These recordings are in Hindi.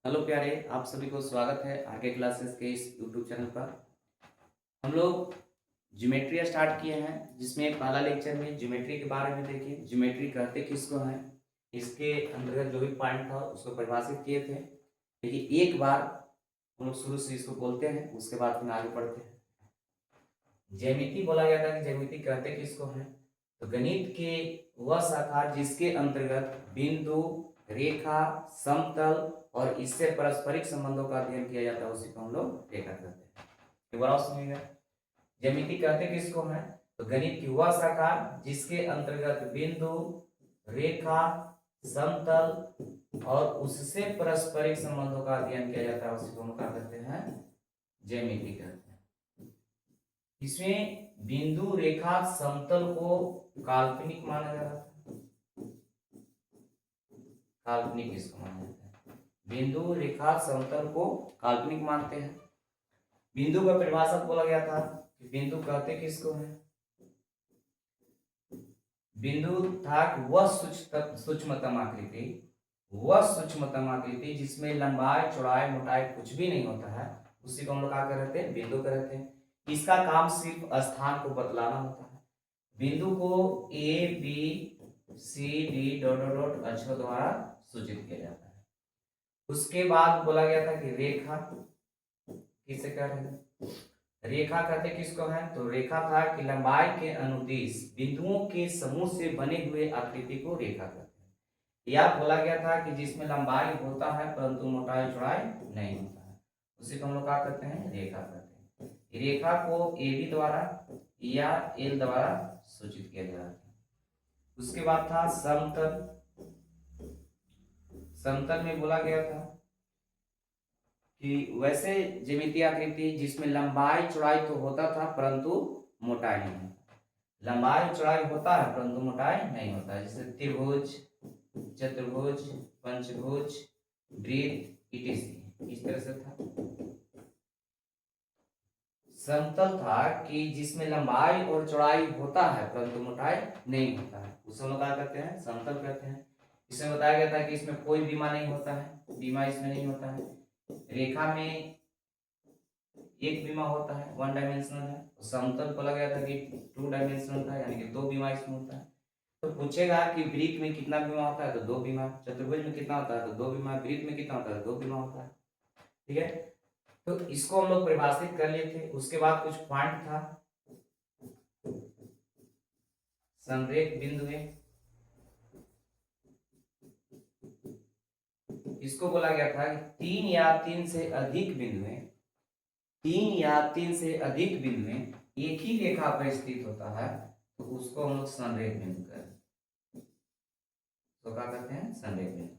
हेलो प्यारे, आप सभी को स्वागत है आरके क्लासेस के इस यूट्यूब चैनल पर। हम लोग ज्योमेट्री स्टार्ट किए हैं, जिसमें पहला लेक्चर में ज्योमेट्री के बारे में देखे, ज्योमेट्री कहते किसको हैं, इसके अंतर्गत जो भी पॉइंट था उसको परिभाषित किए थे। देखिए, एक बार हम लोग शुरू से इसको बोलते हैं, उसके बाद फिर आगे बढ़ते हैं। ज्यामिति बोला गया था कि ज्यामिति कहते किसको हैं, तो गणित के वह शाखा जिसके अंतर्गत बिंदु, रेखा, समतल और इससे पारस्परिक संबंधों का अध्ययन किया जाता है, उसी को हम लोग रेखा कहते हैं। एक बार और सुनिएगा, ज्यामिति कहते किसको है, तो गणित की वह शाखा जिसके अंतर्गत बिंदु, रेखा, समतल और उससे पारस्परिक संबंधों का अध्ययन किया जाता है, उसी को हम क्या कहते हैं, ज्यामिति कहते हैं। इसमें बिंदु, रेखा, समतल को काल्पनिक माना जा रहा था। काल्पनिक इसको माना जाता है, बिंदु, रेखा, समतल को काल्पनिक मानते हैं। बिंदु का परिभाषक बोला गया था कि बिंदु कहते किसको है, बिंदु था कि वह सूक्ष्मतम आकृति, वह सूक्ष्मतम आकृति जिसमें लंबाई, चौड़ाई, मोटाई कुछ भी नहीं होता है, उसी को हम लोग क्या कहते हैं, बिंदु कहते हैं। इसका काम सिर्फ स्थान को बतलाना होता है। बिंदु को ए, बी, सी, डी डॉट डॉट डॉट अक्षरों द्वारा सूचित किया जाता है। उसके बाद बोला गया था कि रेखा किसे कह रहे हैं, रेखा कहते किसको है, तो रेखा था कि लंबाई के अनुदिश बिंदुओं के समूह से बने हुए आकृति को रेखा कहते हैं। यह बोला गया था कि जिसमें लंबाई होता है परंतु मोटाई चौड़ाई नहीं होता है, उसी को हम लोग क्या कहते हैं, रेखा कहते हैं। रेखा को ए बी द्वारा या एल द्वारा सूचित किया जाता है। उसके बाद था समतल। समतल में बोला गया था कि वैसे ज्यामितीय आकृति जिसमें लंबाई चौड़ाई तो होता था परंतु मोटाई नहीं होता। लंबाई चौड़ाई होता है परंतु मोटाई नहीं होता है, जैसे त्रिभुज, चतुर्भुज, पंचभुज, वृत्त इत्यादि, इस तरह से था। समतल था कि जिसमें लंबाई और चौड़ाई होता है परंतु मोटाई नहीं होता है, उसे हम क्या कहते हैं, समतल कहते हैं। इसमें बताया गया था कि इसमें कोई बीमा नहीं होता है, बीमा इसमें नहीं होता है। रेखा में एक बीमा होता है, वन डायमेंशनल है। समतल बोला गया था कि टू डायमेंशनल था, यानी कि दो बीमा इसमें होता है। तो पूछेगा कि वृत्त में कितना बीमा होता है, तो दो बीमा। चतुर्भुज में कितना होता है, तो दो बीमा। वृत्त में कितना होता है, दो बीमा होता है। ठीक है, तो इसको हम लोग परिभाषित कर लिए थे। उसके बाद कुछ पॉइंट था, संरेख बिंदु है, इसको बोला गया था कि तीन या तीन से अधिक बिंदुएं, तीन या तीन से अधिक बिंदुएं एक ही रेखा पर स्थित होता है, तो उसको हम लोग संरेख बिंदु कहते हैं। तो क्या कहते हैं, संरेख बिंदु।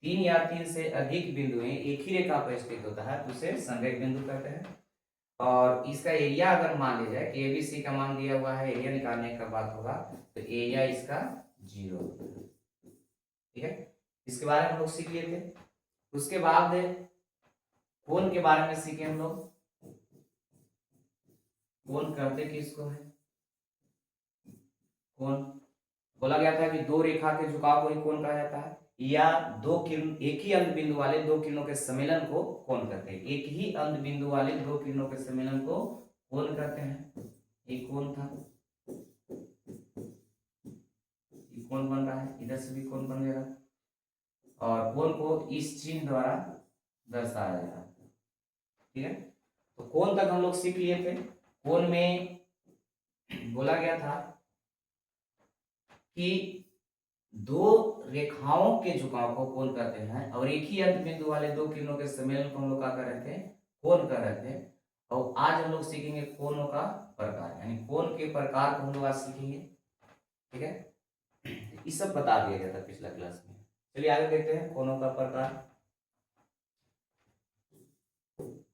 तीन या तीन से अधिक बिंदुएं एक ही रेखा पर स्थित होता है तो उसे संरेख बिंदु कहते हैं। और इसका एरिया अगर मान लिया जाए कि एबीसी का मान दिया हुआ है, एरिया निकालने का बात होगा, तो एरिया इसका 0। ठीक है, इसके बारे में हम लोग सीख लिए थे। उसके बाद कोण के बारे में सीखे हम लोग। कोण कहते किसको है, कोण बोला गया था कि दो रेखा के झुकाव को ही कोण कहा जाता है, या दो किरण, एक ही अंत बिंदु वाले दो किरणों के सम्मेलन को कोण कहते हैं। एक ही अंत बिंदु वाले दो किरणों के सम्मेलन को कोण कहते हैं। एक कोण था, ये कोण बन रहा है, इधर से भी कोण बन जाएगा, और कोण को इस चिन्ह द्वारा दर्शाया जा रहा है। ठीक है, तो कोण तक हम लोग सीख लिए थे। कोण में बोला गया था कि दो रेखाओं के झुकाव को कोण कहते हैं, और एक ही अंत बिंदु वाले दो किरणों के सम्मेलन को हम लोग क्या कर रहे थे, कोण कर रहे थे। और आज हम लोग सीखेंगे कोणों का प्रकार, यानी कोण के प्रकार को हम लोग आज सीखेंगे। ठीक है, ये सब बता दिया गया था पिछला क्लास में। चलिए आगे देखते हैं कोणों का प्रकार।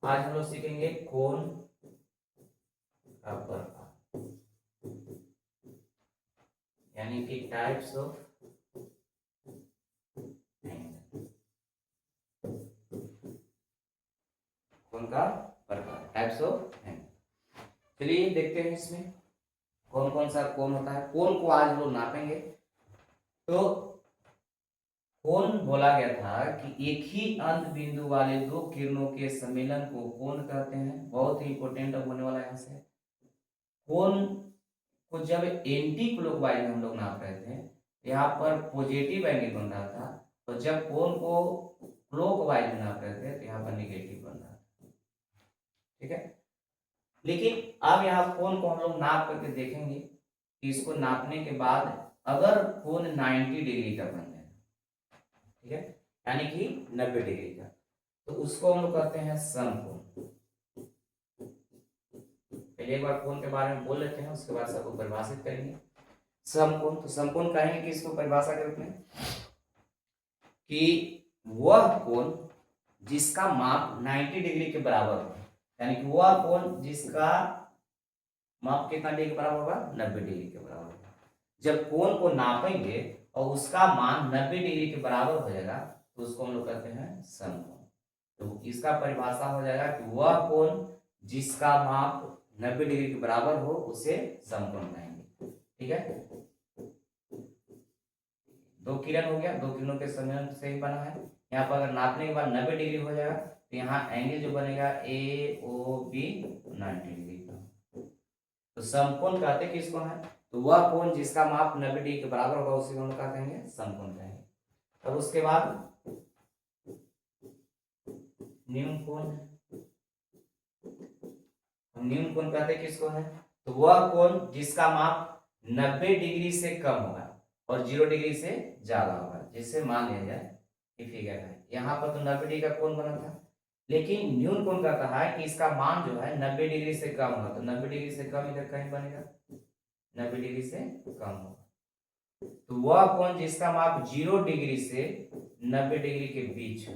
आज हम लोग सीखेंगे कोण का प्रकार, यानी कि टाइप्स ऑफ कोण का प्रकार, टाइप्स ऑफ एंगल। चलिए देखते हैं इसमें कौन कौन सा कोण होता है। कोण को आज हम लोग नापेंगे। तो कोण बोला गया था कि एक ही अंत बिंदु वाले दो किरणों के सम्मेलन को कोण कहते हैं। बहुत ही इंपॉर्टेंट अब होने वाला है यहाँ से। कोण को जब एंटी क्लॉकवाइज में हम लोग नाप रहे थे, यहाँ पर पॉजिटिव एंगल बन रहा था, और जब कोण को क्लॉकवाइज में नाप रहे थे तो यहाँ पर निगेटिव बन रहा था। ठीक है, लेकिन अब यहाँ कोण को हम लोग नाप करके देखेंगे कि इसको नापने के बाद अगर कोण 90 डिग्री का बन जाए, ठीक है, यानी कि 90 डिग्री का, तो उसको हम लोग कहते हैं समकोण। पहले एक बार कोण के बारे में बोल लेते हैं, उसके बाद सबको परिभाषित करेंगे। समकोण, तो समकोण कहेंगे कि इसको परिभाषा के रूप में कि वह कोण जिसका माप 90 डिग्री के बराबर हो, यानी कि वह कोण जिसका माप कितना डिग्री के बराबर होगा, 90 डिग्री के बराबर होगा। जब कोण को नापेंगे और उसका मान 90 डिग्री के बराबर हो जाएगा तो उसको हम लोग कहते हैं समकोण। तो इसका परिभाषा हो जाएगा कि वह कोण जिसका माप 90 डिग्री के बराबर हो उसे समकोण कहेंगे। ठीक है, दो किरण हो गया, दो किरणों के सम्मेलन से ही बना है। यहाँ पर अगर नापने के बाद 90 डिग्री हो जाएगा तो यहाँ एंगल जो बनेगा AOB 90 डिग्री का। तो समकोण कहते किसको है, तो वह कोण जिसका माप 90 डिग्री के बराबर होगा उसी को हम क्या कहेंगे, समकोण कहेंगे। तब उसके बाद न्यून कोण, न्यून कोण कहते किसको है, तो वह कोण जिसका माप 90 डिग्री से कम होगा और 0 डिग्री से ज्यादा होगा। जिससे मान लिया जाए कि फिगर है, यहाँ पर तो 90 डिग्री का कोण बना था, लेकिन न्यून कोण कहता है कि इसका मान जो है 90 डिग्री से कम होगा। तो 90 डिग्री से कम इधर कहीं बनेगा, 90 डिग्री से कम होगा। तो वह कोण जिसका माप 0 डिग्री से 90 डिग्री के बीच हो,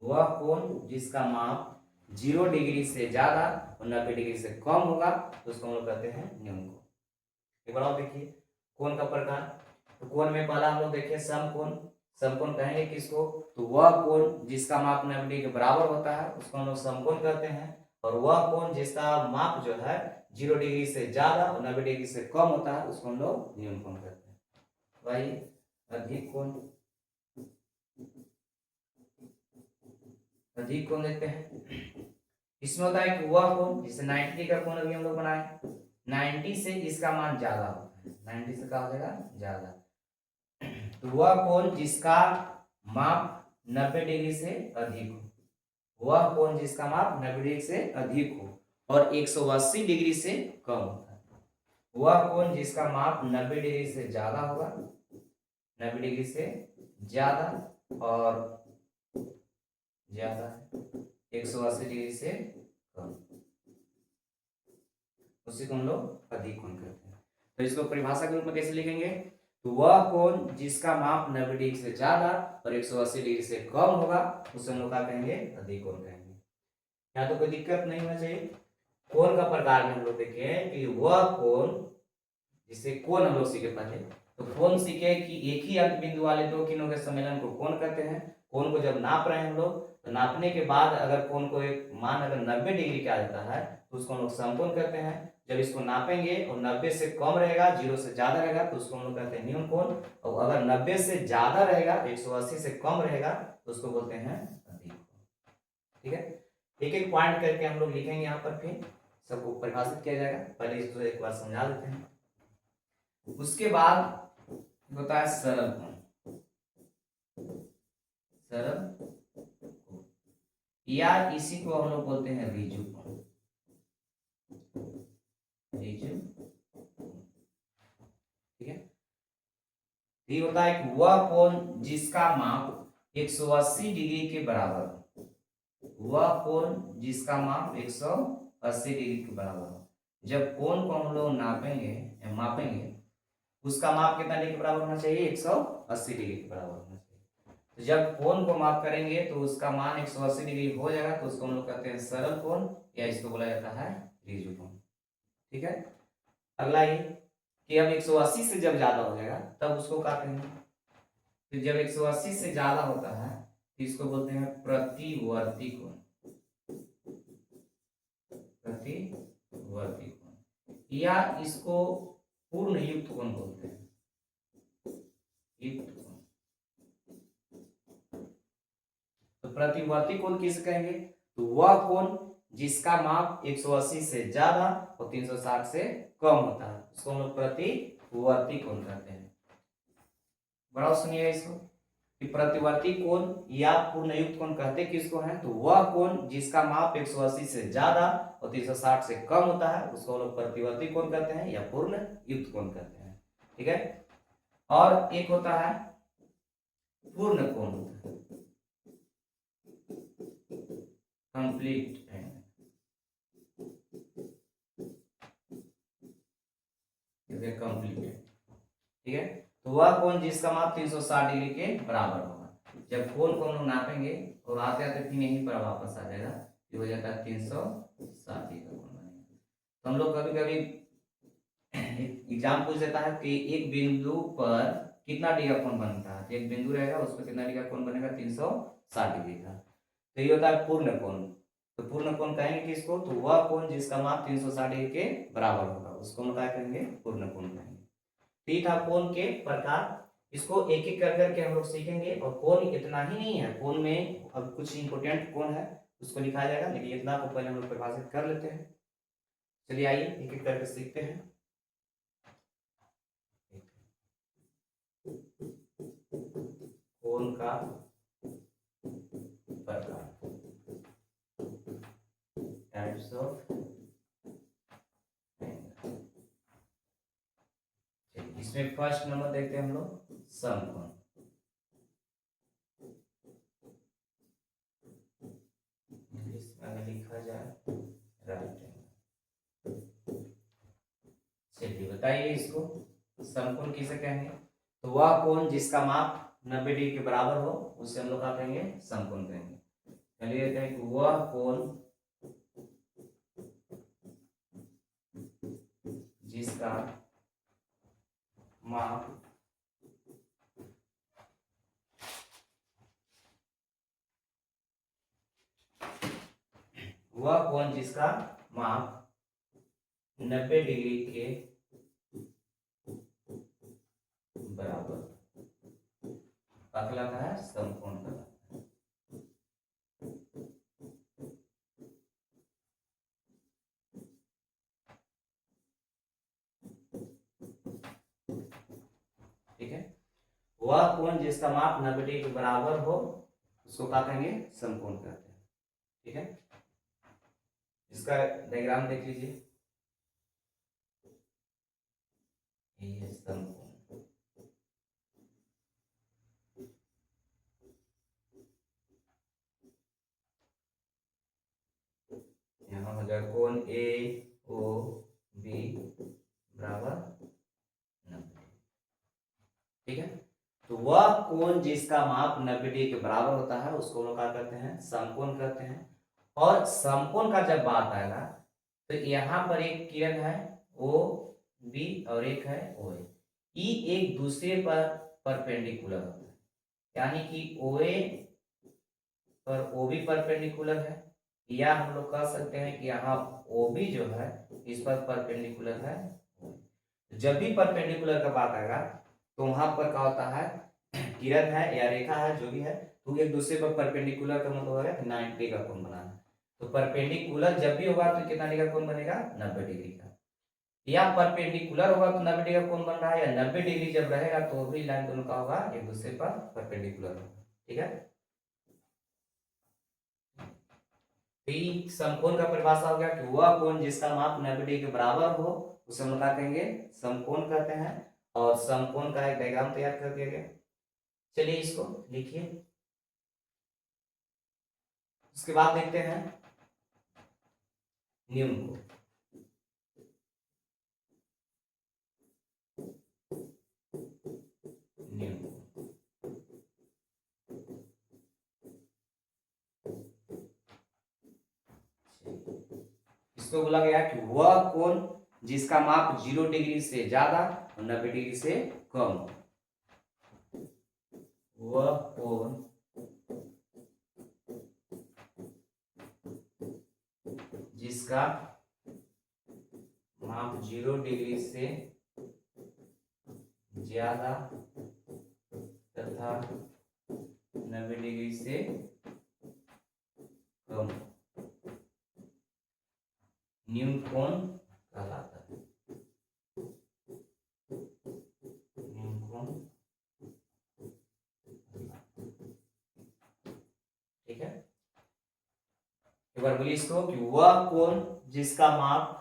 वह कोण जिसका माप 0 डिग्री से ज्यादा और 90 डिग्री से कम होगा तो उसको हम लोग कहते हैं न्यून कोण। एक बार और देखिए कोण का प्रकार। तो कोण में पहला हम लोग देखिए समकोण। समकोण कहेंगे किसको, तो वह कोण जिसका माप 90 डिग्री के बराबर होता है उसको हम लोग समकोण कहते हैं, और वह कोण जिसका माप जो है 0 डिग्री से ज्यादा और 90 डिग्री से कम होता है उसको हम लोग न्यून कोण कहते हैं। भाई अधिक कोण, अधिक कोण देखते हैं। इसमें होता है कि वह कोण जिसे 90 डिग्री का कोण अभी हम लोग बनाए, 90 से जिसका मान ज्यादा होता है, 90 से क्या हो जाएगा, ज्यादा। तो वह कोण जिसका माप 90 डिग्री से अधिक हो, वह कोण जिसका माप 90 डिग्री से अधिक हो और 180 डिग्री से कम होता है, वह कोण जिसका माप 90 डिग्री से ज्यादा होगा, 90 डिग्री से ज्यादा और ज्यादा 180 डिग्री से कम, उसी को हम लोग अधिक कोण कहते हैं। तो इसको परिभाषा के रूप में कैसे लिखेंगे, तो वह कोण जिसका माप 90 डिग्री से ज्यादा और 180 डिग्री से कम होगा उसे हम लोग क्या कहेंगे, अधिक कोण कहेंगे। यहाँ तो कोई दिक्कत नहीं होना चाहिए। कोण का प्रकार में हम लोग देखें कि वह कोण, जिसे कोण हम लोग सीखे पहले, तो कोण सीखे कि एक ही अंत बिंदु वाले दो किरणों के सम्मेलन को कोण कहते हैं। कोण को जब नाप रहे हैं हम लोग, तो नापने के बाद अगर कोण को एक मान अगर 90 डिग्री का आ जाता है तो उसको हम लोग समकोण कहते हैं। जब इसको नापेंगे और 90 से कम रहेगा, 0 से ज्यादा रहेगा तो उसको हम लोग कहते हैं न्यून कोण, और अगर 90 से ज्यादा रहेगा, 180 से कम रहेगा तो उसको बोलते हैं अधिक कोण। ठीक है, एक एक पॉइंट करके हम लोग लिखेंगे यहाँ पर, फिर सबको परिभाषित किया जाएगा। पहले इसको एक बार समझा देते हैं। उसके बाद होता है सरल कोण, सरल कोण या इसी को हम लोग बोलते हैं ऋजु कोण, ऋजु। ठीक है, ये होता है कि वह कोण जिसका माप 180 डिग्री के बराबर हो, वह कोण जिसका माप 180 डिग्री के बराबर हो। जब कोण को हम लोग नापेंगे या मापेंगे, उसका माप कितना डिग्री के बराबर होना चाहिए, 180 डिग्री के बराबर होना चाहिए। तो जब कोण को माप करेंगे तो उसका मान 180 डिग्री हो जाएगा तो उसको हम लोग कहते हैं सरल कोण, या इसको बोला जाता है ऋजु कोण। ठीक है, अगला ये कि अब 180 से जब ज्यादा हो जाएगा तब उसको क्या कहेंगे, फिर जब 180 से ज्यादा होता है तो इसको बोलते हैं प्रतिवर्ती कोण, प्रतिवर्ती कोण, या इसको पूर्ण युक्त कोण बोलते हैं, युक्त कोण। प्रतिवर्ती कोण किसे कहेंगे? तो वह कोण जिसका माप 180 से ज्यादा और 360 से कम होता है उसको हम लोग प्रतिवर्ती कोण कहते हैं। बड़ा सुनिएगा इसको कि प्रतिवर्ती कोण या पूर्णयुक्त कोण कहते किसको है? तो वह कोण जिसका माप 180 से ज्यादा और 360 से कम होता है उसको हम लोग प्रतिवर्ती कोण कहते हैं या पूर्णयुक्त कोण कहते हैं। ठीक है। और एक होता है पूर्ण कोण, कंप्लीट एंगल, कंप्लीट है। ठीक है। तो वह कोण जिसका माप 360 डिग्री के बराबर होगा। जब कोण को हम लोग नापेंगे और आते आते फिर यहीं पर वापस आ जाएगा, ये हो जाता है 360 डिग्री का कोण बनेगा। तो हम लोग कभी कभी एग्जाम पूछ देता है कि एक बिंदु पर कितना डिग्री का कोण बनता है। एक बिंदु रहेगा उस पर कितना डिग्री का कोण बनेगा? 360 डिग्री का। तो ये होता है पूर्ण कोण। तो पूर्ण कोण कहेंगे किसको? तो वह कोण जिसका माप 360 डिग्री के बराबर होगा उसको हम क्या कहेंगे? पूर्ण कोण कहेंगे। ठीक था। कोण के प्रकार इसको एक एक कर करके हम लोग सीखेंगे। और कोण इतना ही नहीं है, कोण में अब कुछ इंपोर्टेंट कोण है उसको लिखा जाएगा, लेकिन इतना को पहले हम लोग परिभाषित कर लेते हैं। चलिए आइए एक एक करके सीखते हैं। कोण का प्रकार, टाइप्स ऑफ एंगल। इसमें फर्स्ट नंबर देखते हैं हम लोग समकोण। इंग्लिश में अगर लिखा जाए राइट एंगल। चलिए बताइए इसको समकोण किसे कहेंगे? तो वह कोण जिसका माप 90 डिग्री के बराबर हो उसे हम लोग क्या कहेंगे? समकोण कहेंगे। चलिए कहते हैं कि वह कोण जिसका माप वह कोण जिसका माप 90 डिग्री के बराबर कहलाता है समकोण कहलाता है। ठीक है। वह कोण जिसका माप 90 डिग्री के बराबर हो उसको क्या कहेंगे? समकोण कहते हैं। ठीक है। इसका डायग्राम देख लीजिए, ये समकोण। यहाँ हो जाएगा कोण ए ओ बी बराबर 90। ठीक है। तो वह कोण जिसका माप 90 डिग्री के बराबर होता है उसको लोग क्या करते हैं? समकोण कहते हैं। और समकोण का जब बात आएगा तो यहाँ पर एक किरण है ओ बी और एक है ओ ए, ये एक दूसरे पर परपेंडिकुलर होता है, यानी कि ओ ए पर ओ बी परपेंडिकुलर है, या हम लोग कह सकते हैं कि यहाँ ओ बी जो है इस पर परपेंडिकुलर है। जब भी परपेंडिकुलर का बात आएगा तो वहां पर क्या होता है? किरण है या रेखा है जो भी है तो एक दूसरे पर परपेंडिकुलर का मतलब होगा 90 डिग्री का कोण बनाना। तो परपेंडिकुलर जब भी होगा तो कितना डिग्री का कोण बनेगा? 90 डिग्री का। या परपेंडिकुलर होगा तो 90 डिग्री का कोण बन रहा है, या 90 डिग्री जब रहेगा तो भी लाइन दोनों का होगा एक दूसरे पर परपेंडिकुलर होगा। ठीक है। तो समकोण का परिभाषा हो गया कि वह कोण जिसका माप 90 डिग्री के बराबर हो उसे हम क्या कहेंगे? समकोण कहते हैं। और समकोण का एक डायग्राम तैयार कर दिया गया। चलिए इसको लिखिए। उसके बाद देखते हैं नियम को। नियम इसको बोला गया कि वह कोण जिसका माप 0 डिग्री से ज्यादा और 90 डिग्री से कम, वह कोण जिसका माप 0 डिग्री से ज्यादा तथा 90 डिग्री से कम न्यून कोण कहलाता है। न्यून कोण, ठीक है। एक बार बोलिए इसको कि वह कोण जिसका माप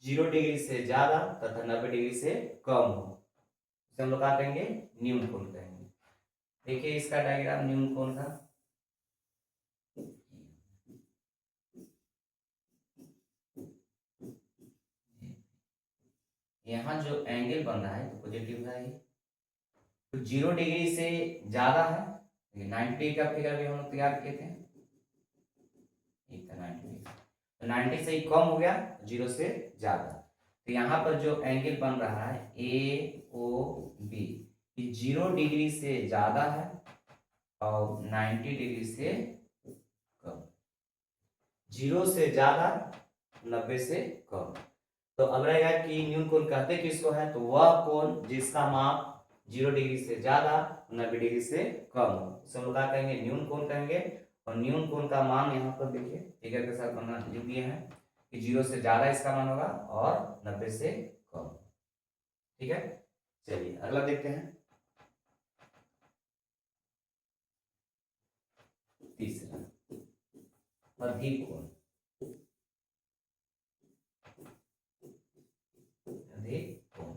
0 डिग्री से ज्यादा तथा 90 डिग्री से कम हो, इसे हम लोग क्या कहेंगे? न्यून कोण कहेंगे। देखिए इसका डायग्राम न्यून कोण का। यहाँ जो एंगल बन रहा है तो पॉजिटिव है, तो 0 डिग्री से ज्यादा है। 90 का फिगर भी हम लोग तैयार किए थे, 90, तो 90 से ही कम हो गया, 0 से ज्यादा। तो यहाँ पर जो एंगल बन रहा है AOB, 0 डिग्री से ज्यादा है और 90 डिग्री से कम। 0 से ज्यादा, 90 से कम। तो अब रहेगा कि न्यून कोण कहते किसको है? तो वह कोण जिसका माप 0 डिग्री से ज्यादा, 90 डिग्री से कम हो, इसे हम लोग क्या कहेंगे? न्यून कोण कहेंगे। और न्यून कोण का मान यहाँ पर देखिए फिगर के साथ बना लिख दिए हैं कि 0 से ज्यादा इसका मान होगा और 90 से कम। ठीक है, चलिए अगला देखते हैं। तीसरा, अधिक कोण। अधिक कोण,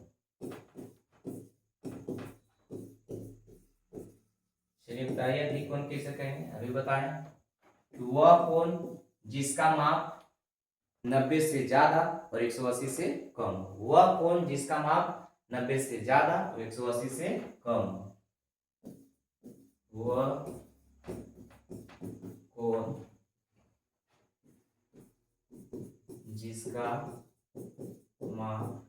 चलिए बताइए अधिक कोण कैसे कहेंगे? अभी बताएं। वह कोण जिसका माप 90 से ज्यादा और 180 से कम। वह कोण जिसका माप 90 से ज्यादा और 180 से कम। वह कोण जिसका माप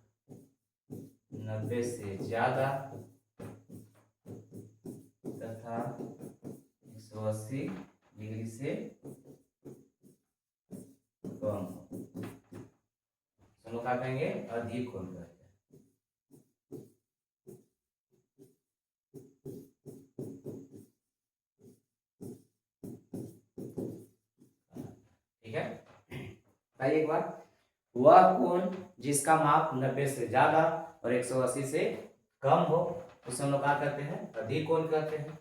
90 से ज्यादा तथा 180 डिग्री से कम, हम लोग क्या कहेंगे? अधिक कोण कहते हैं। ठीक है, बताइए एक बार। वह कोण जिसका माप 90 से ज्यादा और 180 से कम हो, उसे हम लोग क्या कहते हैं? अधिक कोण कहते हैं।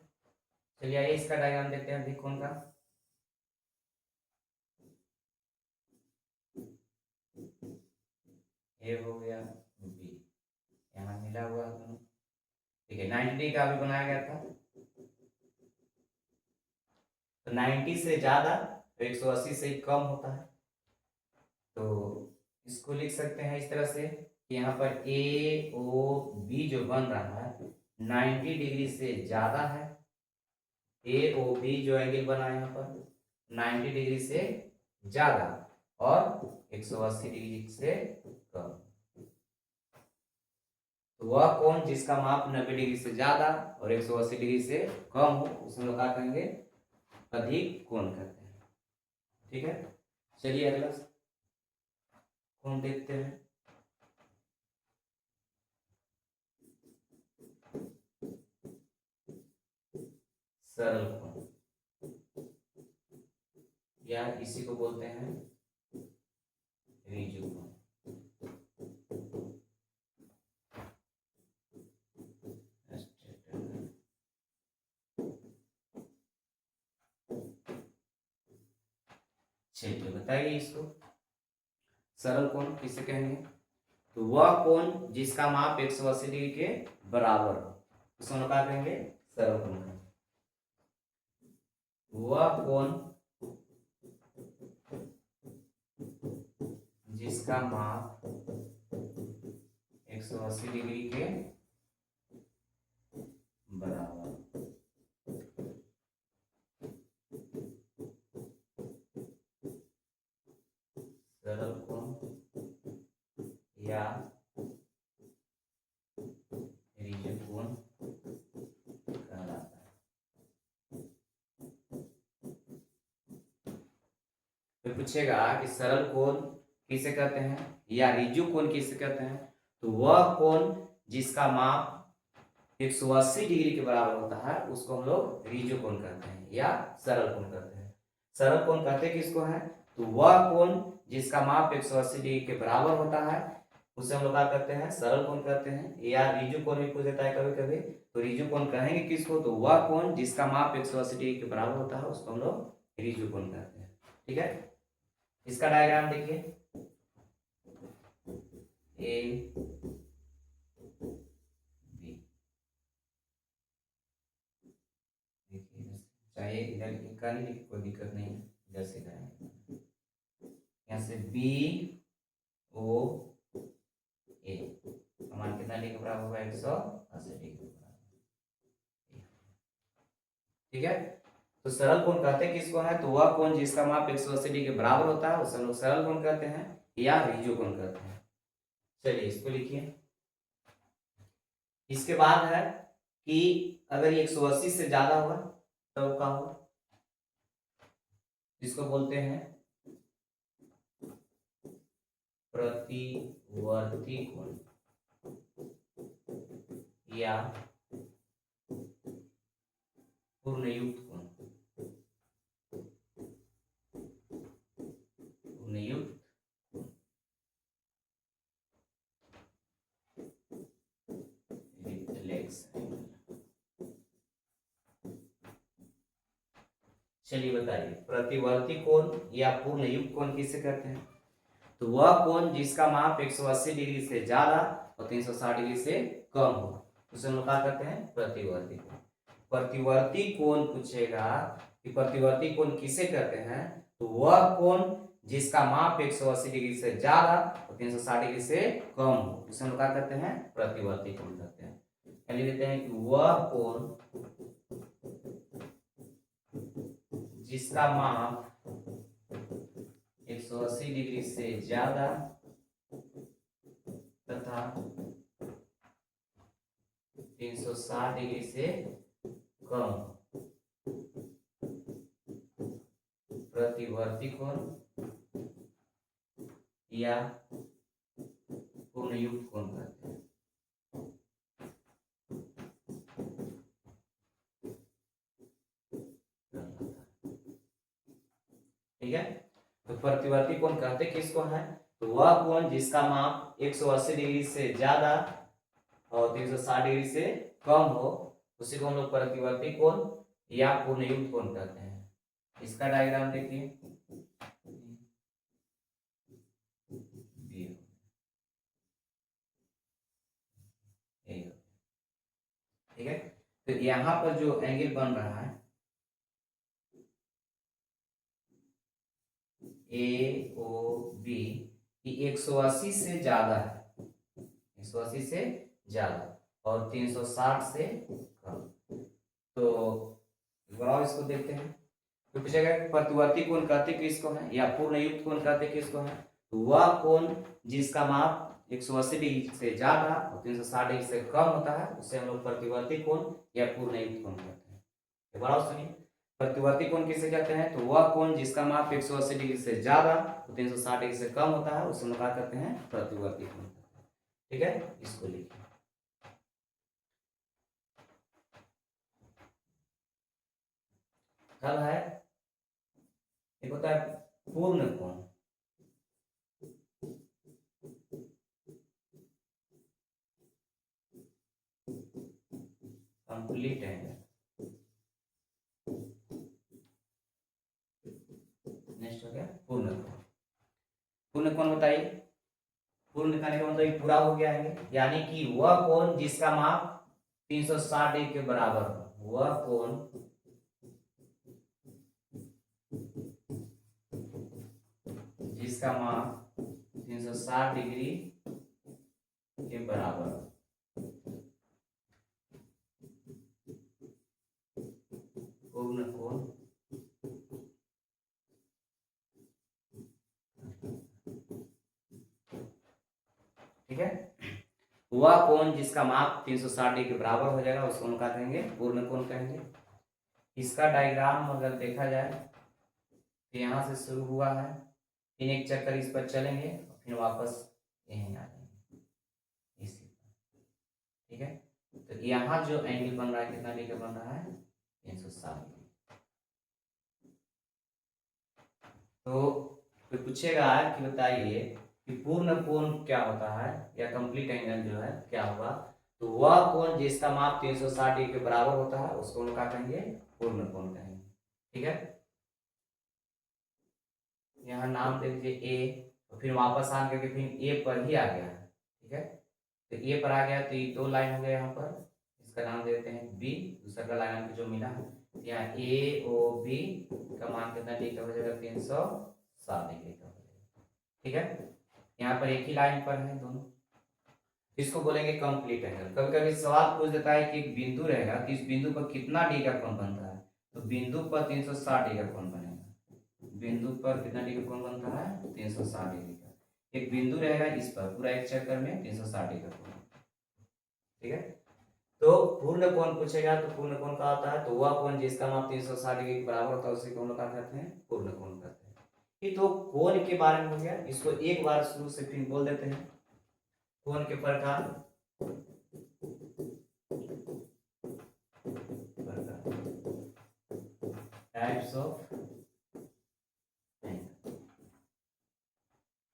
चलिए आइए इसका डायग्राम देखते हैं अधिक कोण का। ए हो गया, बी यहाँ मिला हुआ है दोनों। ठीक है, 90 का भी बनाया गया था, तो 90 से ज्यादा तो 180 से कम होता है। तो इसको लिख सकते हैं इस तरह से कि यहाँ पर AOB जो बन रहा है 90 डिग्री से ज्यादा है। AOB जो एंगल बना है यहाँ पर 90 डिग्री से ज्यादा और 180 डिग्री से कम। तो वह कोण जिसका माप 90 डिग्री से ज्यादा और 180 डिग्री से कम हो, उसमें लोग क्या कहेंगे? अधिक कोण कहते हैं। ठीक है, चलिए अगला कोण देखते हैं। सरल कोण, या इसी को बोलते हैं रिजु कोण। चलिए बताइए इसको, सरल कोण किसे कहेंगे? तो वह कोण जिसका माप 180 डिग्री के बराबर हो, उसको क्या कहेंगे? सरल कोण कहेंगे। वह कोण जिसका माप 180 डिग्री के बराबर, सरल कोण या रिजु कोण कहलाता है। तो पूछेगा कि सरल कोण किसे कहते हैं या रिजु कोण किसे कहते हैं? तो वह कोण जिसका माप 180 डिग्री के बराबर होता है उसको हम लोग रिजु कोण कहते हैं या सरल कोण कहते हैं। सरल कोण कहते किसको है? तो वह कोण जिसका माप 180 डिग्री के बराबर होता है उसे हम लोग क्या कहते हैं? सरल कोण कहते हैं। या रिजु कोण भी पूछ देता है कभी कभी, तो रिजु कोण कहेंगे किसको? तो वह कोण जिसका माप 180 डिग्री के बराबर होता है उसको हम लोग रिजु कोण कहते हैं। ठीक है, इसका डायग्राम देखिए, ए बी, देखिए चाहे इधर का नहीं, कोई दिक्कत नहीं है, इधर से करेंगे, यहाँ से बी ओ ए समान कितना डिग्री के बराबर होगा? 180 डिग्री के बराबर। ठीक है, तो सरल कोण कहते हैं किसको है? तो वह कोण जिसका माप 180 डिग्री के बराबर होता है उसे हम लोग सरल कोण कहते हैं या रिजु कोण कहते हैं। चलिए इसको लिखिए। इसके बाद है कि अगर ये 180 से ज्यादा हुआ तो क्या होगा? इसको बोलते हैं प्रतिवर्ती कोण या पूर्णयुक्त कोण। पूर्णयुक्त चलिए बताइए, प्रतिवर्ती कोण या पूर्णयुक्त कोण किसे कहते हैं? तो वह कोण जिसका माप 180 डिग्री से ज्यादा और 360 डिग्री से कम हो उसे हम लोग क्या कहते हैं? प्रतिवर्ती कोण। प्रतिवर्ती कोण पूछेगा कि प्रतिवर्ती कोण किसे कहते हैं? तो वह कोण जिसका माप 180 डिग्री से ज्यादा और 360 डिग्री से कम हो उसे हम लोग क्या कहते हैं? प्रतिवर्ती कोण कहते हैं। लिख देते हैं कि वह कोण जिसका माप 180 डिग्री से ज्यादा तथा 360 डिग्री से कम प्रतिवर्ती कोण या पूर्णयुक्त कोण कहते हैं। ठीक है, तो प्रतिवर्ती कोण कहते किसको है? तो वह कोण जिसका माप 180 डिग्री से ज्यादा और 360 डिग्री से कम हो उसी को हम लोग प्रतिवर्ती कोण या पूर्णयुक्त कोण कहते हैं। इसका डायग्राम देखिए, ठीक है, तो यहाँ पर जो एंगल बन रहा है ए ओ बी, 180 से ज्यादा है, 180 से ज्यादा और 360 से कम। तो दोबारा इसको देखते हैं, तो पूछेगा प्रतिवर्ती कोण कहते किसको है या पूर्णयुक्त कोण कहते किसको है? तो वह कोण जिसका माप 180 डिग्री से ज्यादा और 360 डिग्री से कम होता है उसे हम लोग प्रतिवर्ती कोण या पूर्णयुक्त कोण कहते हैं। दोबारा सुनिए, प्रतिवर्ती कोण किसे कहते हैं? तो वह कोण जिसका माप 180 डिग्री से ज्यादा और 360 डिग्री से कम होता है उसे हम लोग क्या कहते हैं? प्रतिवर्ती कोण कहते हैं। ठीक है, इसको लिखिए। अब है एक होता है पूर्ण कोण, कंप्लीट एंगल। नेक्स्ट हो गया पूर्ण कोण। पूर्ण कोण बताइए, पूर्ण करने का मतलब पूरा हो गया है, यानी कि वह कोण जिसका माप 360 डिग्री के बराबर हो, वह कोण जिसका माप 360 डिग्री के बराबर हो, पूर्ण कोण ठीक है। वह कोण जिसका माप 360 डिग्री के बराबर हो जाएगा उसको हम क्या कहेंगे? पूर्ण कोण कहेंगे। इसका डायग्राम अगर देखा जाए तो यहाँ से शुरू हुआ है, फिर एक चक्कर इस पर चलेंगे फिर वापस यहीं आ जाएंगे इसी पर। ठीक है, तो यहाँ जो एंगल बन रहा है कितना डिग्री बन रहा है? 360 डिग्री। तो फिर पूछेगा कि बताइए कि पूर्ण कोण क्या होता है या कंप्लीट एंगल जो है क्या होगा। तो वह कोण जिसका माप 360 डिग्री के बराबर होता है उसको हम क्या कहेंगे, पूर्ण कोण कहेंगे। ठीक है, यहाँ नाम दे दीजिए ए, तो फिर वापस आ करके फिर ए पर ही आ गया है। ठीक है, तो ए पर आ गया तो ये 2 लाइन हो गया यहाँ पर, इसका नाम दे देते हैं बी। दूसरा का लाइन जो मिला है यहाँ ए ओ बी का मान कितना डिग्री का हो जाएगा, 360 डिग्री का हो जाएगा। ठीक है, यहाँ पर एक ही लाइन पर है दोनों, इसको बोलेंगे कंप्लीट एंगल। कभी कभी सवाल पूछ देता है कि एक बिंदु रहेगा कि इस बिंदु पर कितना डिग्री का कोण बनता है, तो बिंदु पर 360 डिग्री का कोण बनेगा। बिंदु पर कितना डिग्री कोण बनता है, 360 डिग्री का। एक बिंदु रहेगा इस पर, पूरा एक चक्कर में 360 डिग्री का कोण। ठीक है, तो पूर्ण कोण पूछेगा तो पूर्ण कोण का होता है, तो वह कोण जिसका माप 360 डिग्री के बराबर होता है उसी कोण का कहते हैं पूर्ण कोण कहते हैं। ये तो कोण के बारे में हो गया, इसको एक बार शुरू से फिर बोल देते हैं। कोण के प्रकार, टाइप्स ऑफ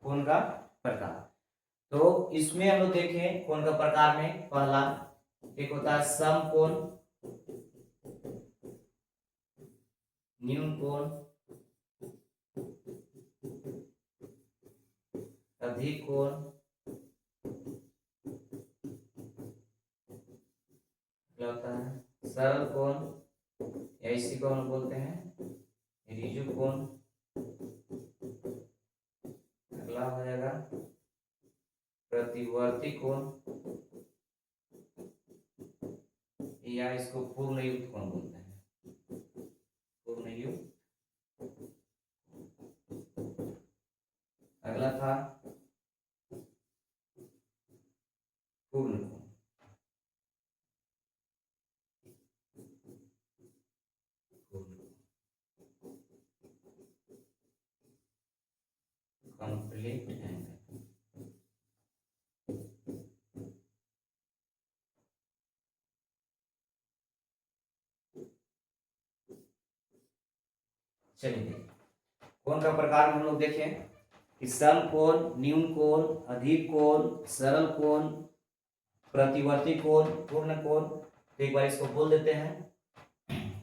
कोण का प्रकार। तो इसमें हम लोग देखें कोण का प्रकार में पहला एक होता है समकोण, न्यून कोण, अधिक कोण, क्या होता है सरल कोण, या इसी को हम बोलते हैं ऋजु कोण। अगला हो जाएगा प्रतिवर्ती कोण, या इसको पूर्णयुक्त कोण बोलते हैं, पूर्णयुक्त। अगला था पूर्ण कोण, कंप्लीट एंगल। चलिए कोण का प्रकार हम लोग देखें कि समकोण, न्यून कोण, अधिक कोण, सरल कोण, प्रतिवर्ती कोण, पूर्ण कोण। तो एक बार इसको बोल देते हैं।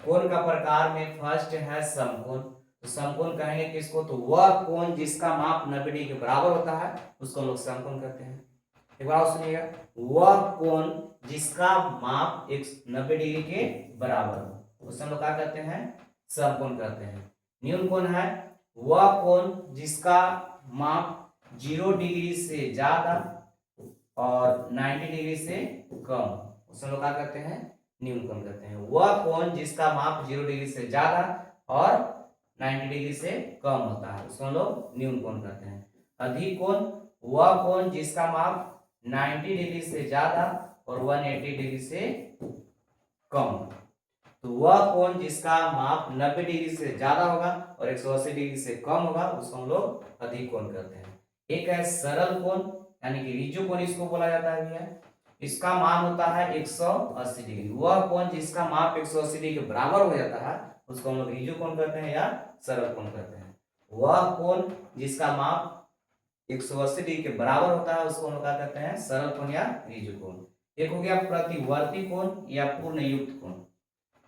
कोण का प्रकार में फर्स्ट है समकोण। तो समकोण कहेंगे किसको, तो वह कोण जिसका माप 90 डिग्री के बराबर होता है उसको हम लोग समकोण कहते हैं। एक बार और सुनिएगा, वह कोण जिसका माप 90 डिग्री के बराबर हो उसे हम लोग क्या कहते हैं, समकोण कहते हैं। न्यून कोण है वह कोण जिसका माप 0 डिग्री से ज्यादा और 90 डिग्री से कम, उसे हम लोग क्या कहते हैं, न्यून कोण कहते हैं। वह कोण जिसका माप 0 डिग्री से ज्यादा और 90 डिग्री से कम होता है उसको हम लोग न्यून कोण कहते हैं। अधिक कोण वह कोण जिसका माप 90 डिग्री से ज्यादा और 180 डिग्री से कम। तो वह कोण जिसका माप 90 डिग्री से ज्यादा होगा और 180 डिग्री से कम होगा उसको हम लोग अधिक कोण कहते हैं। एक है सरल कोण यानी कि ऋजु कोण इसको बोला जाता है भैया, इसका मान होता है 180 डिग्री। वह कोण जिसका माप 180 डिग्री के बराबर हो जाता है उसको हम लोग ऋजु कोण कहते हैं या सरल कोण कहते हैं। वह कोण जिसका माप 180 डिग्री के बराबर होता है उसको हम लोग क्या कहते हैं, सरल कोण या ऋजु कोण। एक हो गया प्रतिवर्ती कोण या पूर्णयुक्त कोण।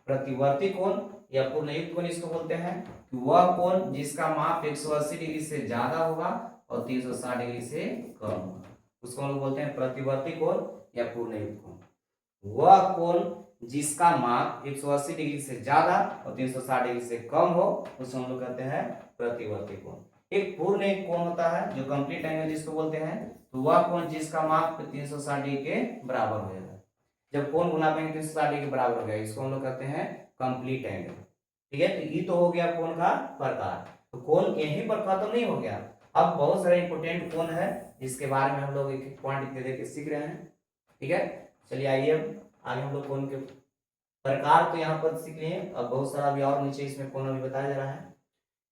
प्रतिवर्ती कोण या पूर्णयुक्त कोण इसको बोलते हैं कि वह कोण जिसका माप 180 डिग्री से ज्यादा होगा और 360 डिग्री से कम होगा उसको हम लोग बोलते हैं प्रतिवर्ती कोण या पूर्णयुक्त कोण। वह कोण जिसका माप 180 डिग्री से ज्यादा और 360 डिग्री से कम हो उसको हम लोग कहते हैं प्रतिवर्ती कोण। एक पूर्ण एक कोण होता है जो कंप्लीट एंगल जिसको बोलते हैं, तो वह कोण जिसका माप 360 डिग्री के बराबर हो जाएगा। जब कोण गुना पाएंगे 360 डिग्री के बराबर हो गया इसको हम लोग कहते हैं कंप्लीट एंगल। ठीक है, तो ये तो हो गया कोण का प्रकार। तो कोण यहीं पर खत्म नहीं हो गया, अब बहुत सारे इंपोर्टेंट कोण है जिसके बारे में हम लोग एक एक पॉइंट दे के सीख रहे हैं। ठीक है, चलिए आइए अब आगे हम लोग कोण के प्रकार तो यहाँ पर सीख लिए, अब बहुत सारा अभी और नीचे इसमें कोण अभी बताया जा रहा है।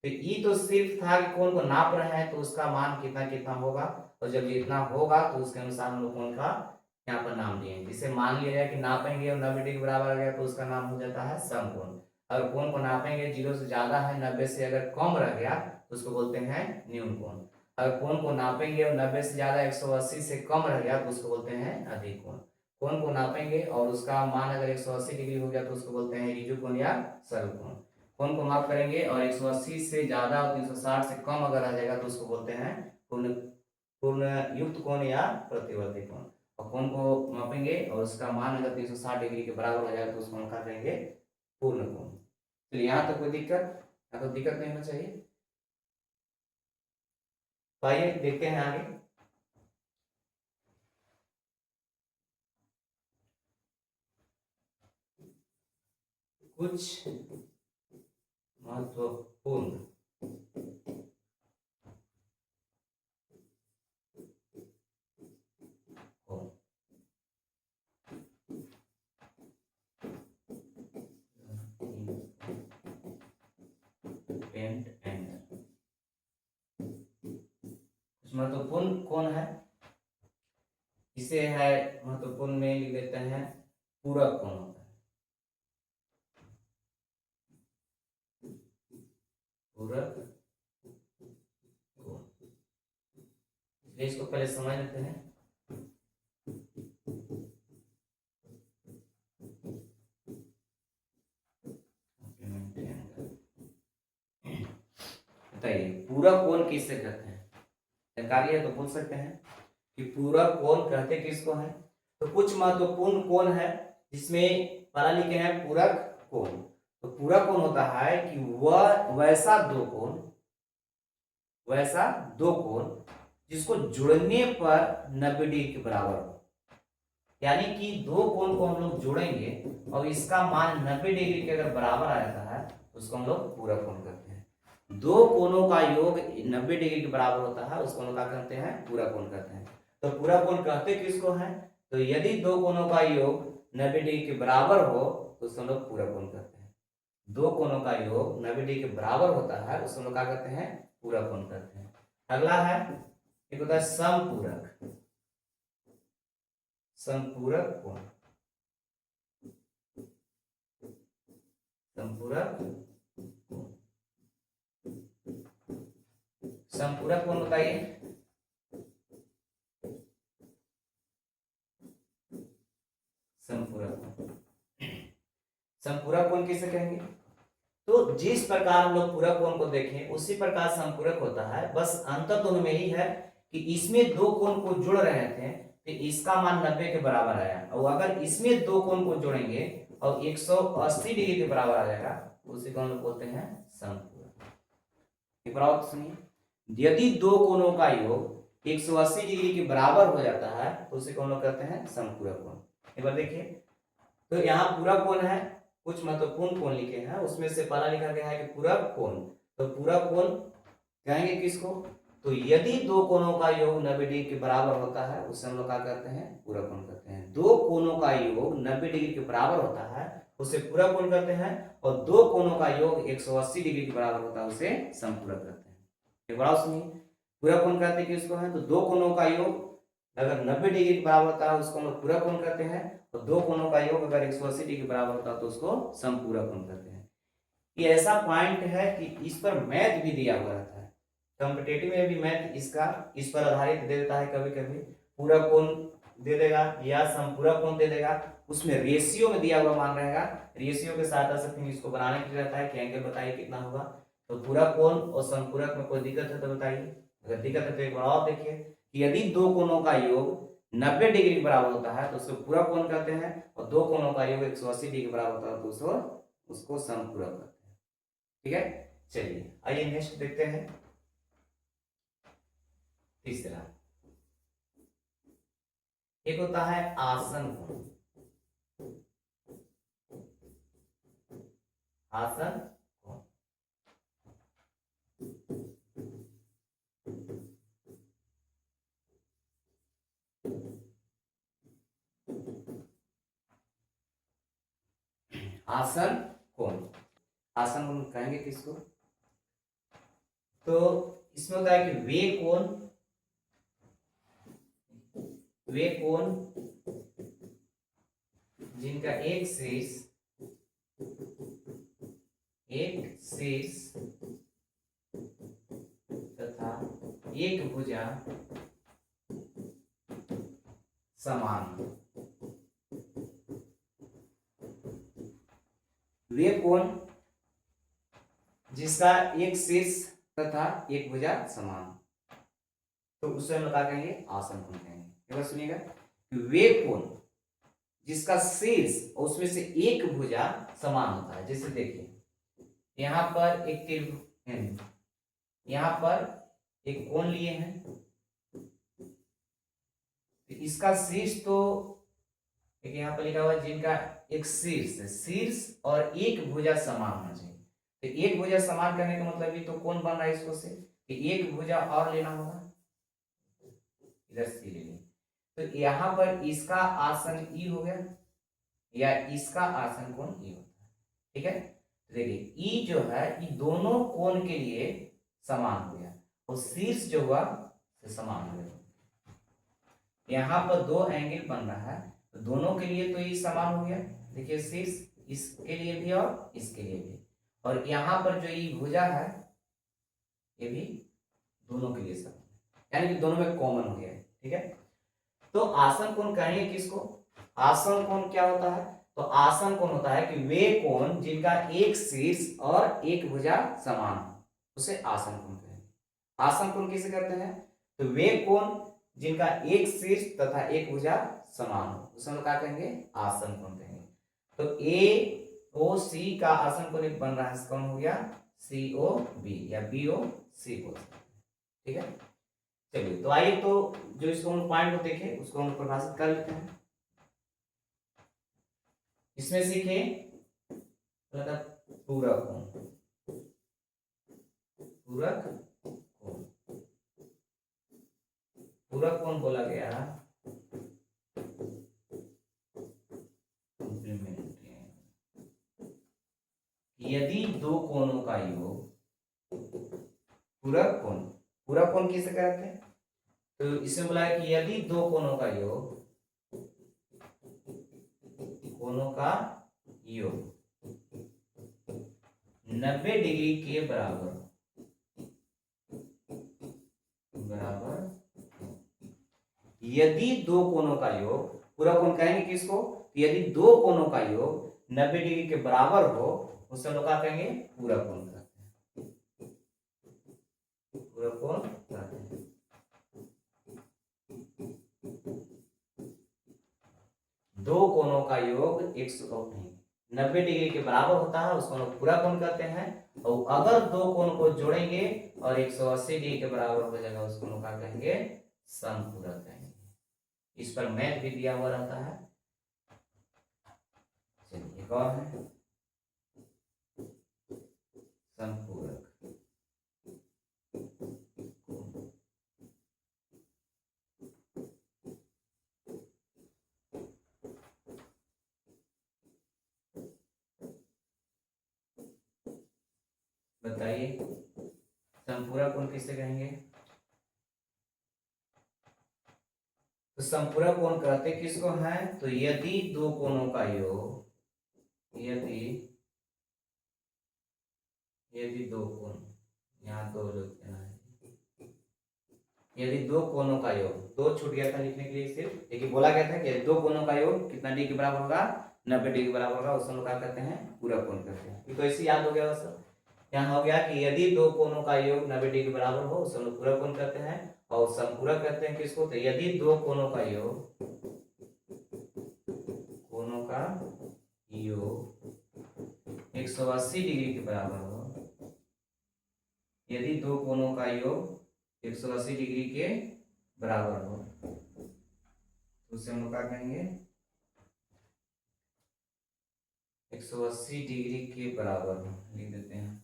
तो ये तो सिर्फ था कि कोण को नाप रहे हैं तो उसका मान कितना कितना होगा, और जब जितना होगा तो उसके अनुसार हम लोग कोण का यहाँ पर नाम दिए। जिसे मान लिया जाए कि नापेंगे और 90 डिग्री बराबर आ गया तो उसका नाम हो जाता है समकोण। अगर कोण को नापेंगे 0 से ज्यादा है, 90 से अगर कम रह गया तो उसको बोलते हैं न्यून कोण। अगर कोण को नापेंगे और 90 से ज्यादा 180 से कम रह गया तो उसको बोलते हैं अधिक कोण। कोण को नापेंगे और उसका मान अगर 180 डिग्री हो गया तो उसको बोलते हैं ऋजु कोण या सरल कोण। कोण को माप करेंगे और 180 से ज्यादा और 360 से कम अगर आ जाएगा तो उसको बोलते हैं पूर्ण पूर्ण युक्त कोण या प्रतिवर्ती कोण। और कोण को मापेंगे और उसका मान अगर 360 डिग्री के बराबर हो जाएगा तो उसको हम क्या कहेंगे पूर्ण कोण। तो यहाँ तो कोई दिक्कत, यहाँ तो दिक्कत नहीं होना चाहिए। तो आइए देखते हैं आगे। कुछ महत्वपूर्ण महत्वपूर्ण कौन है, इसे है महत्वपूर्ण में लिख देते हैं पूरक कौन होता है। पूरक कौन, इसको पहले समझ लेते हैं। बताइए पूरक कोण किससे कहते हैं, जानकारी है तो पूछ सकते हैं कि पूरक कोण कहते किसको है। तो कुछ महत्वपूर्ण कोण है जिसमें पहला लिखे हैं पूरक कोण। तो पूरक कोण होता है कि वह वैसा दो कोण जिसको जुड़ने पर 90 डिग्री के बराबर हो। यानी कि दो कोण को हम लोग जोड़ेंगे और इसका मान 90 डिग्री के अगर बराबर आ जाता है तो उसको हम लोग पूरक कोण कहते हैं। दो कोणों का योग 90 डिग्री के बराबर होता है उसको हम क्या कहते हैं पूरक कोण कहते हैं। तो पूरक कोण कहते किसको है, तो यदि दो कोणों का योग 90 डिग्री के बराबर हो तो उसको हम लोग पूरक कोण कहते हैं। दो कोणों का योग 90 डिग्री के बराबर होता है उसको हम लोग क्या कहते हैं पूरक कोण कहते हैं। अगला है एक होता है समपूरक कोण। समपूरक कोण बताइए। समपूरक कोण किसे कहेंगे, तो जिस प्रकार हम लोग पूरक कोण को देखें उसी प्रकार समपूरक होता है, बस अंतर दोनों में ही है कि इसमें दो कोण को जुड़ रहे थे तो इसका मान 90 के बराबर आया, और अगर इसमें दो कोण को जोड़ेंगे और 180 डिग्री के बराबर आ जाएगा उसी को हम लोग बोलते हैं समपूरक। एक बार और सुनिए, यदि दो कोणों का योग 180 डिग्री के बराबर हो जाता है तो उसे हम लोग कहते हैं समपूरक कोण। एक बार देखिए, तो यहाँ पूरक कोण है, कुछ महत्वपूर्ण कोण लिखे हैं उसमें से पहला लिखा गया है कि पूरक कोण। तो पूरक कोण कहेंगे किसको, तो यदि दो कोणों का योग 90 डिग्री के बराबर होता है उसे हम लोग क्या कहते हैं पूरक कोण कहते हैं। दो कोणों का योग 90 डिग्री के बराबर होता है उसे पूरक कोण कहते हैं, और दो कोणों का योग 180 डिग्री के बराबर होता है उसे समपूरक कहते हैं। एक बार सुनिए, पूरक कोण कहते हैं किसको है, तो दो कोणों का योग अगर 90 डिग्री के बराबर होता है उसको हम लोग पूरक कोण कहते हैं, और दो कोणों का योग अगर 180 डिग्री के बराबर होता है तो उसको समपूरक कोण कहते हैं। ये ऐसा पॉइंट है कि इस पर मैथ भी दिया हुआ रहता है, कॉम्पिटिटिव में भी मैथ इस पर आधारित दे देता है। कभी कभी पूरक कोण दे देगा या समपूरक कोण दे देगा, उसमें रेशियो में दिया हुआ मान रहेगा, रेशियो के सहायता से फिर इसको बनाने के लिए रहता है कि एंगल बताइए कितना होगा। तो पूरक कोण और समपूरक में कोई दिक्कत है तो बताइए, अगर दिक्कत है तो एक बार और देखिए कि यदि दो कोणों का योग 90 डिग्री के बराबर होता है तो उसको पूरक कोण कहते हैं, और दो कोणों का योग 180 डिग्री के बराबर होता है तो उसको समपूरक कहते हैं। ठीक है, चलिए आइए नेक्स्ट देखते हैं। तीसरा एक होता है आसन कोण। आसन कोण आसन कोण कहेंगे किसको, तो इसमें होता है कि वे कोण जिनका एक शीर्ष एक शीर्ष तथा एक भुजा समान। वे कोण जिसका एक शीर्ष तथा एक भुजा समान, तो उसे हम क्या कहेंगे, आसन कोण कहेंगे। एक बार सुनिएगा, वे कोण जिसका शीर्ष और उसमें से एक भुजा समान होता है। जैसे देखिए यहाँ पर एक त्रिभुज, यहाँ पर एक कोण लिए हैं, तो इसका शीर्ष तो एक यहाँ पर लिखा हुआ है जिनका एक शीर्ष और एक भुजा समान होना चाहिए। तो एक भुजा समान करने का मतलब ये तो कौन बन रहा है इसको से कि एक भुजा और लेना होगा, इधर से ले लें। तो यहाँ पर इसका आसन ई हो गया या इसका आसन कोण ई होता है। ठीक है, देखिए ई जो है ये दोनों कोण के लिए समान हो गया और शीर्ष जो हुआ समान हो गया। यहाँ पर दो एंगल बन रहा है तो दोनों के लिए तो ये समान हो गया। देखिए शीर्ष इसके लिए भी और इसके लिए भी, और यहाँ पर जो ये भुजा है ये भी दोनों के लिए समान, यानी कि दोनों में कॉमन हो गया है। ठीक है, तो आसन कोण कहेंगे किसको, आसन कोण क्या होता है, तो आसन कोण होता है कि वे कोण जिनका एक शीर्ष और एक भुजा समान हो, उसे आसन कोण कहेंगे। आसन कोण किसे कहते हैं, तो वे कोण जिनका एक शीर्ष तथा एक भुजा समान हो, उसे हम क्या कहेंगे, आसन कोण कहेंगे। तो ए ओ सी का आसन कोण एक बन रहा है, कौन हो गया, सी ओ बी या बी ओ सी को। ठीक है, चलिए तो आइए तो जो इसको हम पॉइंट को देखें उसको हम परिभाषित कर लेते हैं। इसमें सीखे पूरक कोण, पूरक कोण, पूरक कोण बोला गया यदि दो कोणों का योग पूरक कोण, पूरक कोण किसे कहते हैं, तो इसमें बोला है कि यदि दो कोणों का योग, कोणों का योग 90 डिग्री के बराबर यदि दो कोणों का योग, पूरक कोण कहेंगे किसको, यदि दो कोणों का योग 90 डिग्री के बराबर हो उसे हम लोग क्या कहेंगे, पूरक कोण कहते हैं, पूरक कोण कहते हैं। दो कोणों का योग 90 डिग्री के बराबर होता है उसको हम पूरक कोण कहते हैं। और अगर दो कोण को जोड़ेंगे और 180 डिग्री के बराबर हो जाएगा उसको हम क्या कहेंगे, समपूरक कहेंगे। इस पर मैथ भी दिया हुआ रहता है। चलिए एक और है समपूरक, बताइए समपूरक कोण किसे कहेंगे, तो समपूरक कोण कहते किसको है, तो यदि दो कोणों का योग, यदि दो कोण, यहाँ दो लोग है, यदि दो कोणों का योग, दो छूट गया था लिखने के लिए सिर्फ, लेकिन बोला गया था कि दो कोणों का योग कितना डिग्री के बराबर होगा, 90 डिग्री के बराबर होगा, उसको क्या कहते हैं, पूरक कोण कहते हैं। तो ऐसे याद हो गया बस, यहाँ हो गया कि यदि दो कोणों का योग 90 डिग्री के बराबर हो उसे हम पूरक कोण कहते हैं। और समपूरक कहते हैं किसको, तो यदि दो कोणों का योग, कोणों का योग 180 डिग्री के बराबर हो, यदि दो कोणों का योग 180 डिग्री के बराबर हो तो उसे हम क्या कहेंगे, 180 डिग्री के बराबर लिख देते हैं।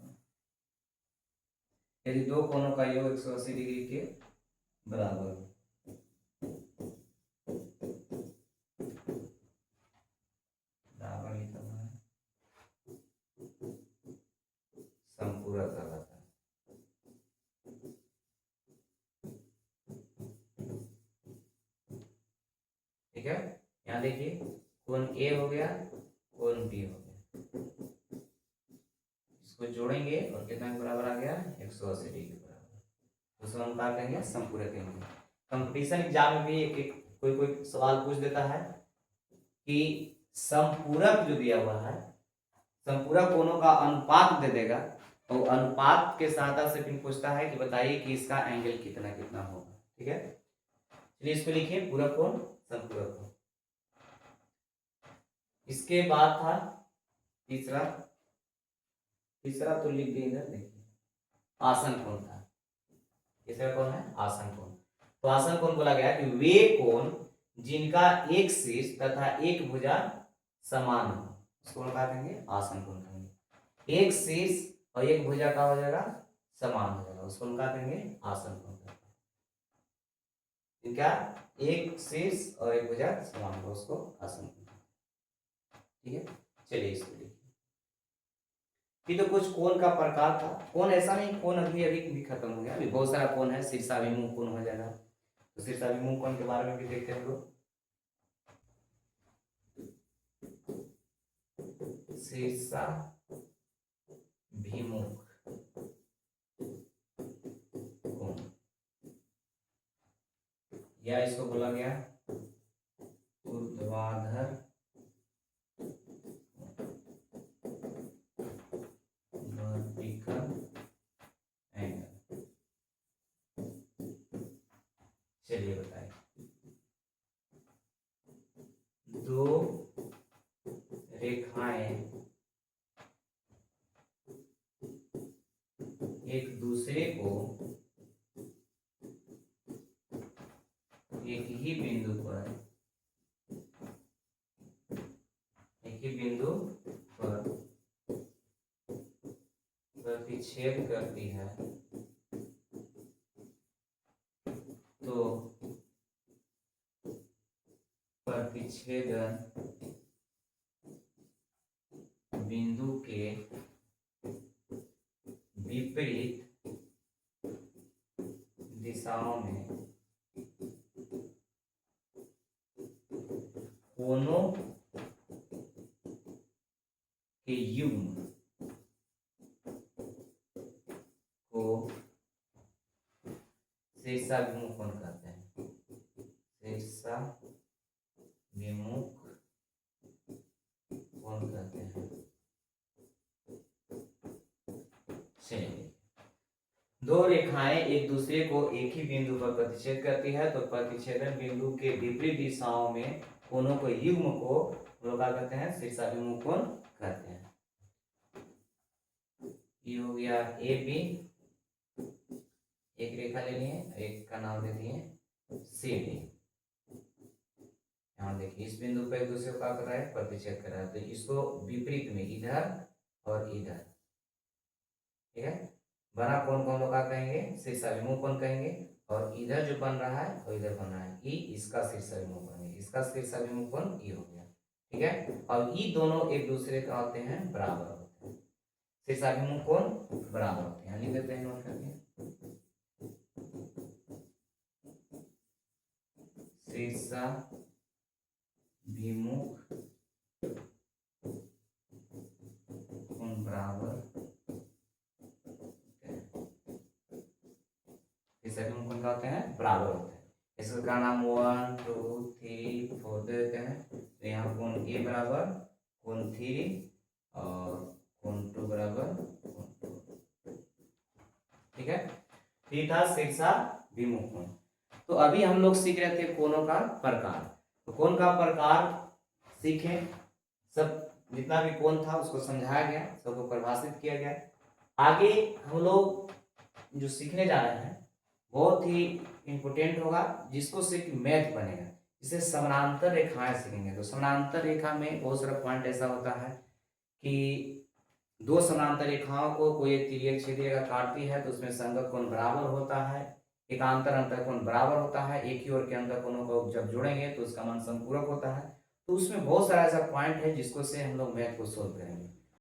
यदि दो कोणों का योग 180 डिग्री के बराबर हो, बराबर लिखा हुआ है, समपूरक कहलाता है। ठीक है, यहाँ देखिए कोण ए हो गया, कोण बी हो गया, इसको जोड़ेंगे और कितना के बराबर आ गया 180 डिग्री के बराबर। उसको हम क्या कहेंगे समपूरक कहेंगे। कंपटीशन एग्जाम में भी एक कोई सवाल पूछ देता है कि समपूरक जो दिया हुआ है, समपूरक कोणों का अनुपात दे देगा, तो अनुपात के सहायता से फिर पूछता है कि बताइए कि इसका एंगल कितना कितना होगा। ठीक है, चलिए इसको लिखिए पूरक कोण समपूरक कोण। इसके बाद था तीसरा तो लिख दिए इधर, देखिए आसन कोण था। तीसरा कौन है आसन कोण। तो आसन कोण बोला गया कि वे कोण जिनका एक शीर्ष तथा एक भुजा समान हो, उसको क्या कहेंगे आसन कोण कहेंगे। एक शीर्ष और एक भुजा का हो जाएगा समान हो जाएगा, उसको क्या कहेंगे आसन कोण कहेंगे। इनका एक शीर्ष और एक भुजा समान हो, उसको आसन कोण। ठीक है, चलिए इसको देखिए। ये तो कुछ कोण का प्रकार था। कोण ऐसा नहीं कोण अभी भी खत्म हो गया, अभी बहुत सारा कोण है। शीर्षाभिमुख कोण हो जाएगा, तो शीर्षाभिमुख कोण के बारे में भी देखते हैं लोग। शीर्षाभिमुख कोण, या इसको बोला गया ऊर्ध्वाधर वर्टिकल एंगल। चलिए बताइए, दो रेखाएं एक दूसरे को एक ही बिंदु पर प्रतिच्छेद करती है, तो प्रतिच्छेदन बिंदु के विपरीत दिशाओं में कोनों के युग्म को शीर्षाभिमुख कोण कहते हैं। शीर्षाभिमुख कोण कहते हैं। चलिए, दो रेखाएं एक दूसरे को एक ही बिंदु पर प्रतिच्छेद करती है, तो प्रतिच्छेदन बिंदु के विपरीत दिशाओं में कोनों को युग्म को लोग क्या कहते हैं शीर्षाभिमुख कोण कहते हैं। ये हो गया ए बी, एक रेखा ले लिए, एक का नाम दे दिए सी डी। यहाँ देखिए इस बिंदु पर एक दूसरे को क्या कर रहा है प्रतिच्छेद कर रहा है, तो इसको विपरीत में इधर और इधर। ठीक है, बना कोण को हम लोग क्या कहेंगे शीर्षाभिमुख कोण कहेंगे, और इधर जो बन रहा है और इधर बन रहा है ई, इसका शीर्षाभिमुख कहेंगे, इसका शीर्षाभिमुख कोण ई हो गया। ठीक है, और ई दोनों एक दूसरे का होते हैं बराबर होते हैं, शीर्षाभिमुख कोण बराबर होते हैं। लिख देते हैं नोट करके, शीर्षाभिमुख कोण बराबर, शीर्षाभिमुख कोण का होते हैं बराबर होते हैं। इसका नाम 1 2 3 4 देते हैं, तो यहाँ कोण ए बराबर कोण 3 और कोण 2 बराबर कोण 2। ठीक है, ये था शीर्षाभिमुख कोण। तो अभी हम लोग सीख रहे थे कोणों का प्रकार, तो कोण का प्रकार सीखे, सब जितना भी कोण था उसको समझाया गया, सबको परिभाषित किया गया। आगे हम लोग जो सीखने जा रहे हैं बहुत ही इम्पोर्टेंट होगा, जिसको सीख मैथ बनेगा। इसे समानांतर रेखाएं सीखेंगे, तो समानांतर रेखा में बहुत सारा पॉइंट ऐसा होता है कि दो समानांतर रेखाओं को कोई एक तिर्यक छेदी रेखा काटती है, तो उसमें संगत कोण बराबर होता है, एकांतर अंतर कोण बराबर होता है, एक ही ओर के अंतर कोणों को जब जोड़ेंगे तो उसका मान समपूरक होता है। तो उसमें बहुत सारा ऐसा पॉइंट है जिसको से हम लोग मैथ को सोल्व करेंगे।